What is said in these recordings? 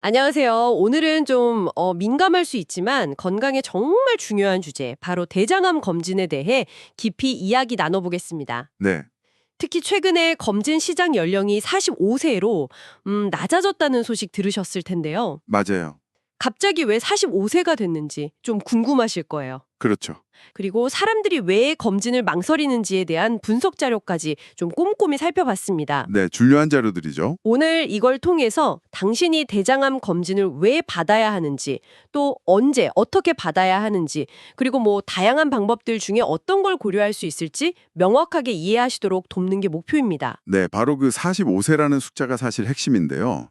안녕하세요. 오늘은 좀 민감할 수 있지만 건강에 정말 중요한 주제, 바로 대장암 검진에 대해 깊이 이야기 나눠보겠습니다. 네, 특히 최근에 검진 시작 연령이 45세로 낮아졌다는 소식 들으셨을 텐데요. 맞아요. 갑자기 왜 45세가 됐는지 좀 궁금하실 거예요. 그렇죠. 그리고 사람들이 왜 검진을 망설이는지에 대한 분석 자료까지 좀 꼼꼼히 살펴봤습니다. 네, 중요한 자료들이죠. 오늘 이걸 통해서 당신이 대장암 검진을 왜 받아야 하는지, 또 언제, 어떻게 받아야 하는지, 그리고 다양한 방법들 중에 어떤 걸 고려할 수 있을지 명확하게 이해하시도록 돕는 게 목표입니다. 네, 바로 그 45세라는 숫자가 사실 핵심인데요.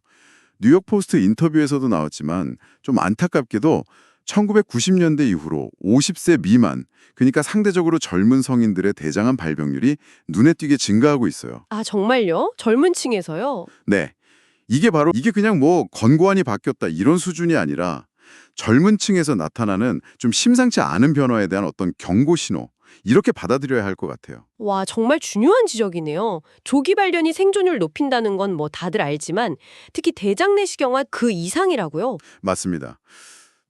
뉴욕 포스트 인터뷰에서도 나왔지만 좀 안타깝게도 1990년대 이후로 50세 미만, 그러니까 상대적으로 젊은 성인들의 대장암 발병률이 눈에 띄게 증가하고 있어요. 아, 정말요? 젊은 층에서요? 네, 이게 그냥 뭐 권고안이 바뀌었다 이런 수준이 아니라 젊은 층에서 나타나는 좀 심상치 않은 변화에 대한 어떤 경고 신호, 이렇게 받아들여야 할 것 같아요. 와, 정말 중요한 지적이네요. 조기 발견이 생존율 높인다는 건 다들 알지만 특히 대장 내시경은 그 이상이라고요? 맞습니다.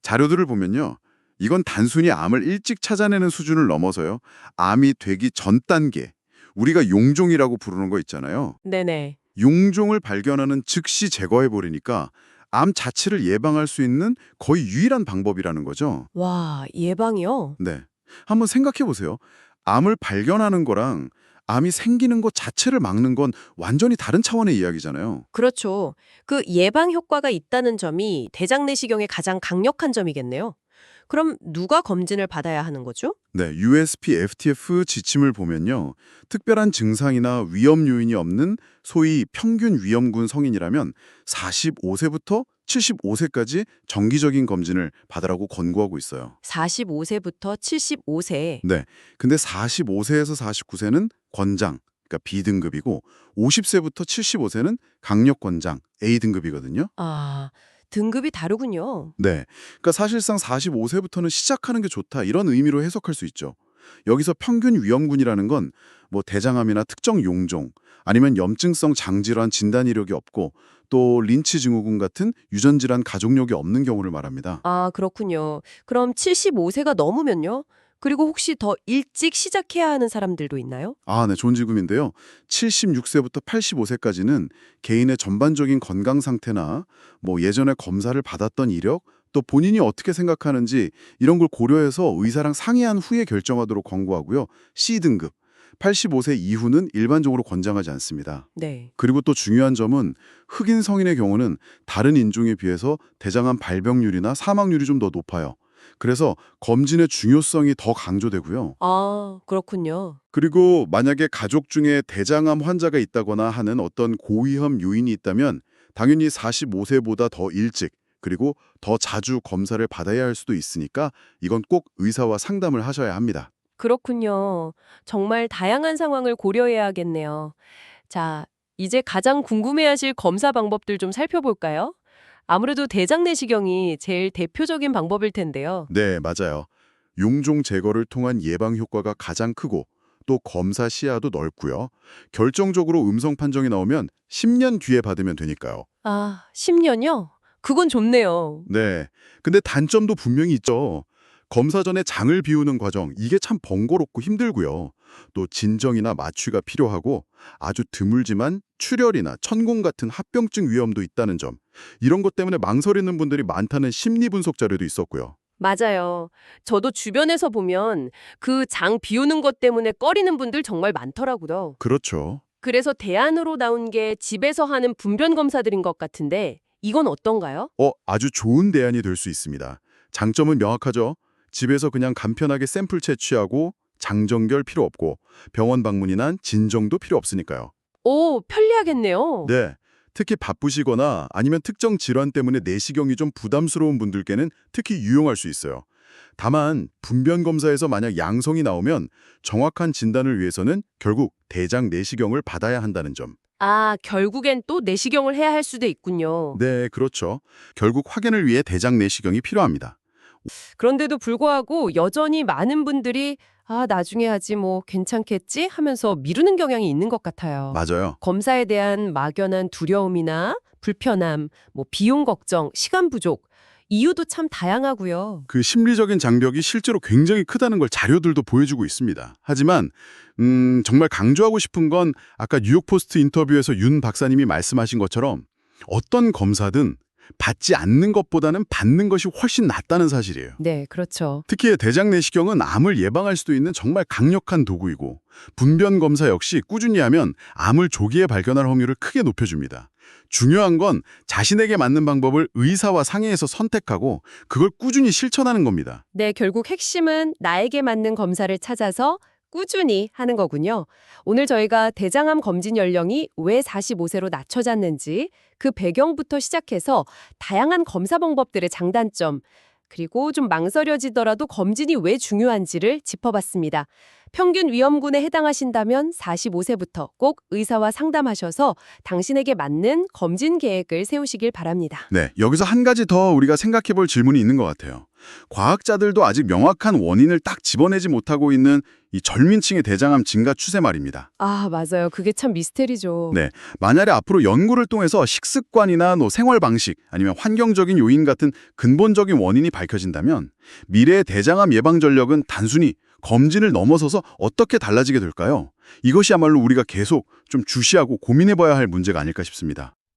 자료들을 보면요. 이건 단순히 암을 일찍 찾아내는 수준을 넘어서요. 암이 되기 전 단계, 우리가 용종이라고 부르는 거 있잖아요. 네네. 용종을 발견하는 즉시 제거해버리니까 암 자체를 예방할 수 있는 거의 유일한 방법이라는 거죠. 와, 예방이요? 네. 한번 생각해 보세요. 암을 발견하는 거랑 암이 생기는 것 자체를 막는 건 완전히 다른 차원의 이야기잖아요. 그렇죠. 그 예방 효과가 있다는 점이 대장 내시경의 가장 강력한 점이겠네요. 그럼 누가 검진을 받아야 하는 거죠? 네, USP-FTF 지침을 보면요. 특별한 증상이나 위험 요인이 없는 소위 평균 위험군 성인이라면 45세부터 75세까지 정기적인 검진을 받으라고 권고하고 있어요. 45세부터 75세. 네, 근데 45세에서 49세는 권장, 그러니까 B등급이고 50세부터 75세는 강력 권장, A등급이거든요. 아, 등급이 다르군요. 네, 그러니까 사실상 45세부터는 시작하는 게 좋다 이런 의미로 해석할 수 있죠. 여기서 평균 위험군이라는 건 뭐 대장암이나 특정 용종 아니면 염증성 장질환 진단 이력이 없고 또 린치 증후군 같은 유전 질환 가족력이 없는 경우를 말합니다. 아, 그렇군요. 그럼 75세가 넘으면요? 그리고 혹시 더 일찍 시작해야 하는 사람들도 있나요? 아, 네, 좋은 질문인데요. 76세부터 85세까지는 개인의 전반적인 건강 상태나 뭐 예전에 검사를 받았던 이력 또 본인이 어떻게 생각하는지 이런 걸 고려해서 의사랑 상의한 후에 결정하도록 권고하고요. C등급 85세 이후는 일반적으로 권장하지 않습니다. 네. 그리고 또 중요한 점은 흑인 성인의 경우는 다른 인종에 비해서 대장암 발병률이나 사망률이 좀 더 높아요. 그래서 검진의 중요성이 더 강조되고요. 아, 그렇군요. 그리고 만약에 가족 중에 대장암 환자가 있다거나 하는 어떤 고위험 요인이 있다면 당연히 45세보다 더 일찍 그리고 더 자주 검사를 받아야 할 수도 있으니까 이건 꼭 의사와 상담을 하셔야 합니다. 그렇군요. 정말 다양한 상황을 고려해야겠네요. 자, 이제 가장 궁금해하실 검사 방법들 좀 살펴볼까요? 아무래도 대장 내시경이 제일 대표적인 방법일 텐데요. 네, 맞아요. 용종 제거를 통한 예방 효과가 가장 크고 또 검사 시야도 넓고요. 결정적으로 음성 판정이 나오면 10년 뒤에 받으면 되니까요. 아, 10년요? 그건 좋네요. 네. 근데 단점도 분명히 있죠. 검사 전에 장을 비우는 과정, 이게 참 번거롭고 힘들고요. 또 진정이나 마취가 필요하고 아주 드물지만 출혈이나 천공 같은 합병증 위험도 있다는 점. 이런 것 때문에 망설이는 분들이 많다는 심리 분석 자료도 있었고요. 맞아요. 저도 주변에서 보면 그 장 비우는 것 때문에 꺼리는 분들 정말 많더라고요. 그렇죠. 그래서 대안으로 나온 게 집에서 하는 분변 검사들인 것 같은데 이건 어떤가요? 아주 좋은 대안이 될 수 있습니다. 장점은 명확하죠. 집에서 그냥 간편하게 샘플 채취하고 장정결 필요 없고 병원 방문이나 진정도 필요 없으니까요. 오, 편리하겠네요. 네. 특히 바쁘시거나 아니면 특정 질환 때문에 내시경이 좀 부담스러운 분들께는 특히 유용할 수 있어요. 다만 분변 검사에서 만약 양성이 나오면 정확한 진단을 위해서는 결국 대장 내시경을 받아야 한다는 점. 아, 결국엔 또 내시경을 해야 할 수도 있군요. 네, 그렇죠. 결국 확인을 위해 대장 내시경이 필요합니다. 그런데도 불구하고 여전히 많은 분들이 아, 나중에 하지 괜찮겠지 하면서 미루는 경향이 있는 것 같아요. 맞아요. 검사에 대한 막연한 두려움이나 불편함, 뭐 비용 걱정, 시간 부족, 이유도 참 다양하고요. 그 심리적인 장벽이 실제로 굉장히 크다는 걸 자료들도 보여주고 있습니다. 하지만 정말 강조하고 싶은 건 아까 뉴욕포스트 인터뷰에서 윤 박사님이 말씀하신 것처럼 어떤 검사든 받지 않는 것보다는 받는 것이 훨씬 낫다는 사실이에요. 네, 그렇죠. 특히 대장 내시경은 암을 예방할 수도 있는 정말 강력한 도구이고 분변 검사 역시 꾸준히 하면 암을 조기에 발견할 확률을 크게 높여줍니다. 중요한 건 자신에게 맞는 방법을 의사와 상의해서 선택하고 그걸 꾸준히 실천하는 겁니다. 네, 결국 핵심은 나에게 맞는 검사를 찾아서 꾸준히 하는 거군요. 오늘 저희가 대장암 검진 연령이 왜 45세로 낮춰졌는지 그 배경부터 시작해서 다양한 검사 방법들의 장단점, 그리고 좀 망설여지더라도 검진이 왜 중요한지를 짚어봤습니다. 평균 위험군에 해당하신다면 45세부터 꼭 의사와 상담하셔서 당신에게 맞는 검진 계획을 세우시길 바랍니다. 네, 여기서 한 가지 더 우리가 생각해 볼 질문이 있는 것 같아요. 과학자들도 아직 명확한 원인을 딱 집어내지 못하고 있는 이 젊은층의 대장암 증가 추세 말입니다. 아, 맞아요. 그게 참 미스테리죠. 네, 만약에 앞으로 연구를 통해서 식습관이나 생활 방식 아니면 환경적인 요인 같은 근본적인 원인이 밝혀진다면 미래의 대장암 예방 전력은 단순히 검진을 넘어서서 어떻게 달라지게 될까요? 이것이야말로 우리가 계속 좀 주시하고 고민해봐야 할 문제가 아닐까 싶습니다.